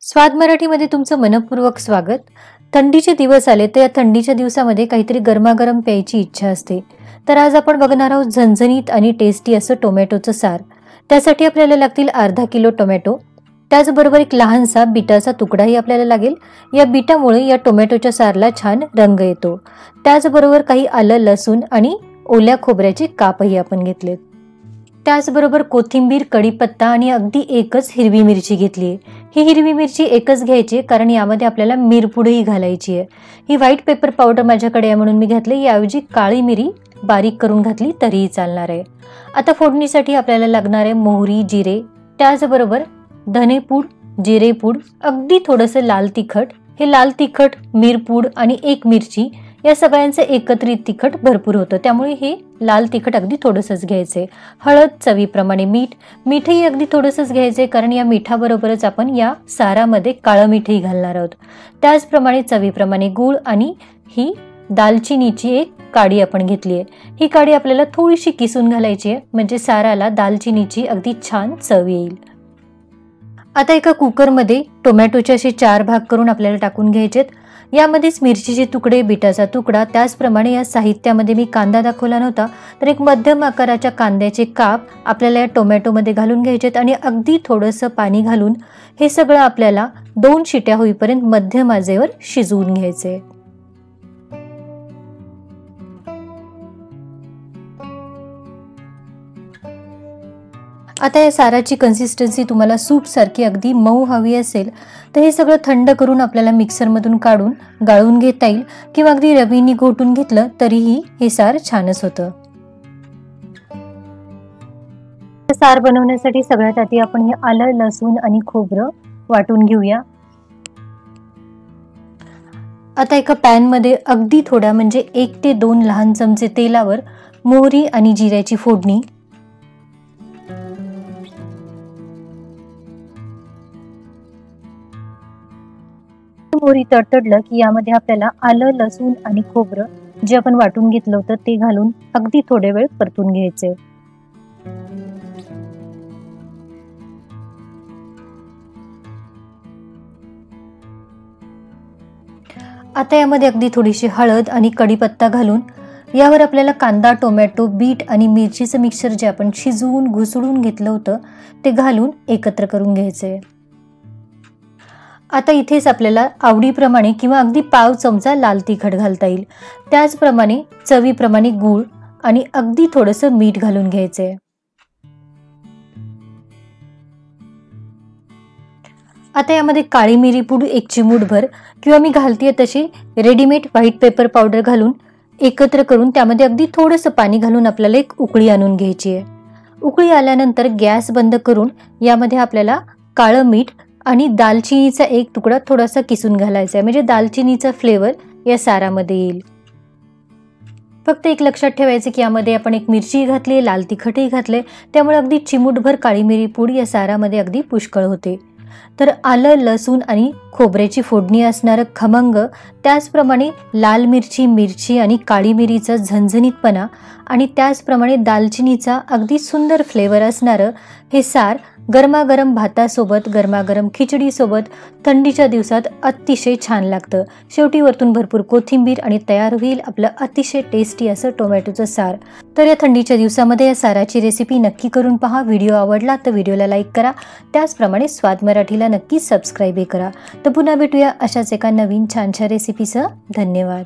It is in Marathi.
स्वाद मराठीमध्ये तुमचं मनपूर्वक स्वागत। थंडीचे दिवस आले तर या थंडीच्या दिवसामध्ये काहीतरी गरमागरम प्यायची इच्छा असते। तर आज आपण बघणार आहोत झणझणीत आणि टेस्टी असं टोमॅटोचं सार। त्यासाठी आपल्याला लागतील अर्धा किलो टोमॅटो, त्याचबरोबर एक लहानसा बीटाचा तुकडाही आपल्याला लागेल। या बीटामुळे या टोमॅटोच्या सारला छान रंग येतो। त्याचबरोबर काही आलं, लसूण आणि ओल्या खोबऱ्याचे कापही आपण घेतलेत। त्याचबरोबर कोथिंबीर, कढीपत्ता आणि अगदी एकच हिरवी मिरची घेतली आहे। ही हिरवी मिरची एकच घ्यायची कारण यामध्ये आपल्याला मिरपूडही घालायची आहे। ही व्हाईट पेपर पावडर माझ्याकडे आहे म्हणून मी घातली, याऐवजी काळी मिरी बारीक करून घातली तरीही चालणार आहे। आता फोडणीसाठी आपल्याला लागणार आहे मोहरी, जिरे, त्याचबरोबर धनेपूड, जिरेपूड, अगदी थोडंसं लाल तिखट। हे लाल तिखट, मिरपूड आणि एक मिरची या सगळ्यांचे एकत्रित तिखट भरपूर होतं, त्यामुळे हे लाल तिखट अगदी थोडंसंच घ्यायचे। हळद, चवीप्रमाणे मीठही अगदी थोडंसंच घ्यायचे कारण या मिठाबरोबरच आपण या सारामध्ये काळं मीठही घालणार आहोत। त्याचप्रमाणे चवीप्रमाणे गूळ आणि ही दालचिनीची एक काडी आपण घेतली आहे। ही काडी आपल्याला थोडीशी किसून घालायची आहे म्हणजे साराला दालचिनीची अगदी छान चव येईल। आता एका कुकरमध्ये टोमॅटोचे असे 4 भाग करून आपल्याला टाकून घ्यायचेत। यामध्येच मिरचीचे तुकडे, बीटाचा तुकडा, त्याचप्रमाणे या साहित्यामध्ये मी कांदा दाखवला नव्हता तर एक मध्यम आकाराच्या कांद्याचे काप आपल्याला या टोमॅटोमध्ये घालून घ्यायचेत आणि अगदी थोडंसं पाणी घालून हे सगळं आपल्याला 2 शिट्या होईपर्यंत मध्यम आचेवर शिजवून घ्यायचे। आता या साराची कन्सिस्टन्सी तुम्हाला सूप सारखी अगदी मऊ हवी असेल तर हे सगळं थंड करून आपल्याला मिक्सर मधून काढून गाळून घेता येईल किंवा अगदी रवीने घोटून घेतलं तरीही हे सार छानच होतं। सार बनवण्यासाठी सगळ्यात आधी आपण हे आलं, लसूण आणि खोबरं वाटून घेऊया। आता एका पॅन मध्ये अगदी थोडा म्हणजे 1 ते 2 लहान चमचे तेलावर मोहरी आणि जिऱ्याची फोडणी, मोहरी तडतडलं की यामध्ये आपल्याला आलं, लसूण आणि खोबरं जे आपण वाटून घेतलं होतं ते घालून अगदी थोडे वेळ परतून घ्यायचे। आता यामध्ये अगदी थोडीशी हळद आणि कढीपत्ता घालून यावर आपल्याला कांदा, टोमॅटो, बीट आणि मिरचीचं मिक्सर जे आपण शिजवून घुसळून घेतलं होतं ते घालून एकत्र करून घ्यायचे। आता इथेच आपल्याला आवडीप्रमाणे किंवा अगदी पाव चमचा लाल तिखट घालता येईल। त्याचप्रमाणे चवीप्रमाणे गूळ आणि अगदी थोडंसं मीठ घालून घ्यायचे। आता यामध्ये काळी मिरी पूड 1 चिमूटभर किंवा मी घालतेय तशी रेडीमेड व्हाईट पेपर पावडर घालून एकत्र करून त्यामध्ये अगदी थोडंसं पाणी घालून आपल्याला एक उकळी आणून घ्यायची आहे। उकळी आल्यानंतर गॅस बंद करून यामध्ये आपल्याला काळं मीठ आणि दालचिनीचा एक तुकडा थोडासा किसून घालायचा आहे म्हणजे दालचिनीचा फ्लेवर या सारामध्ये येईल। फक्त एक लक्षात ठेवायचं की यामध्ये आपण एक मिरची घातली, लाल तिखटही घातले, त्यामुळे अगदी चिमूटभर काळी मिरी पूड या सारामध्ये अगदी पुष्कळ होते। तर आलं, लसूण आणि खोबऱ्याची फोडणी असणारं खमंग, त्याचप्रमाणे लाल मिरची आणि काळी मिरीचा झणझणीतपणा आणि त्याचप्रमाणे दालचिनीचा अगदी सुंदर फ्लेवर असणारं हे सार गरमागरम भातासोबत, गरमागरम खिचडीसोबत थंडीच्या दिवसात अतिशय छान लागतं। शेवटी वरतून भरपूर कोथिंबीर आणि तयार होईल आपलं अतिशय टेस्टी असं टोमॅटोचं सार। तर या थंडीच्या दिवसामध्ये या साराची रेसिपी नक्की करून पहा। व्हिडिओ आवडला तर व्हिडिओला लाईक करा, त्याचप्रमाणे स्वाद मराठीला नक्की सबस्क्राईब करा। तर पुन्हा भेटूया अशाच एका नवीन छानशा रेसिपीसह। धन्यवाद।